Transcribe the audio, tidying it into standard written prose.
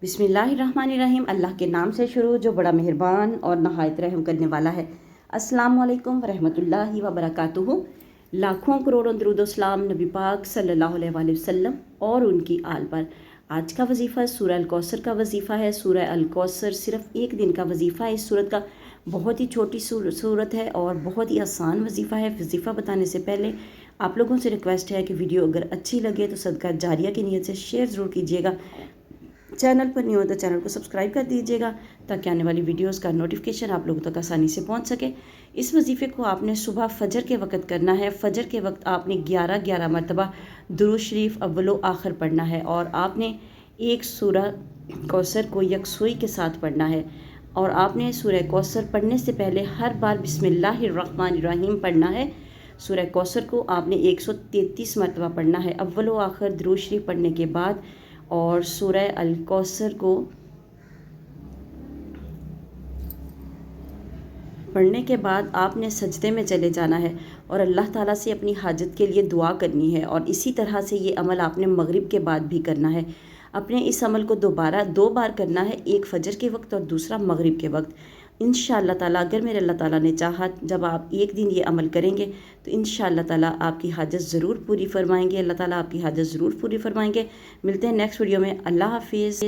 बिस्मिल्लाहिर्रहमानिर्रहीम। अल्लाह के नाम से शुरू जो बड़ा मेहरबान और नहायत रहम करने वाला है। अस्सलामु अलैकुम वरहमतुल्लाहि वबरकातुहू। लाखों करोड़ों दरूद सलाम नबी पाक सल्लल्लाहु अलैहि वसल्लम और उनकी आल पर। आज का वजीफ़ा सूरह अल कौसर का वजीफ़ा है। सूरह अल कौसर सिर्फ़ एक दिन का वजीफ़ा है। इस सूरत का बहुत ही छोटी सूरत है और बहुत ही आसान वजीफ़ा है। वजीफ़ा बताने से पहले आप लोगों से रिक्वेस्ट है कि वीडियो अगर अच्छी लगे तो सदका जारिया की नीयत से शेयर ज़रूर कीजिएगा। चैनल पर नहीं हो तो चैनल को सब्सक्राइब कर दीजिएगा ताकि आने वाली वीडियोस का नोटिफिकेशन आप लोगों तक आसानी से पहुंच सके। इस वजीफ़े को आपने सुबह फजर के वक्त करना है। फजर के वक्त आपने 11 मरतबा दुरूद शरीफ अव्वलो आखिर पढ़ना है और आपने एक सूरह कौसर को यकसुई के साथ पढ़ना है। और आपने सूरह कौसर पढ़ने से पहले हर बार बिस्मिल्लाहिर्रहमानिर्रहीम पढ़ना है। सूरह कौसर को आपने 133 मरतबा पढ़ना है अव्वलो आखिर दुरूद शरीफ पढ़ने के बाद। और सूरह अल कौसर को पढ़ने के बाद आपने सजदे में चले जाना है और अल्लाह ताला से अपनी हाजत के लिए दुआ करनी है। और इसी तरह से ये अमल आपने मगरिब के बाद भी करना है। अपने इस अमल को दो बार करना है, एक फ़जर के वक्त और दूसरा मगरिब के वक्त। इंशाअल्लाह ताला अगर मेरे अल्लाह ताला ने चाहा, जब आप एक दिन ये अमल करेंगे तो इंशाअल्लाह ताला आपकी हाजत ज़रूर पूरी फरमाएंगे। अल्लाह ताला आपकी हाजत ज़रूर पूरी फरमाएंगे। मिलते हैं नेक्स्ट वीडियो में। अल्लाह हाफिज़।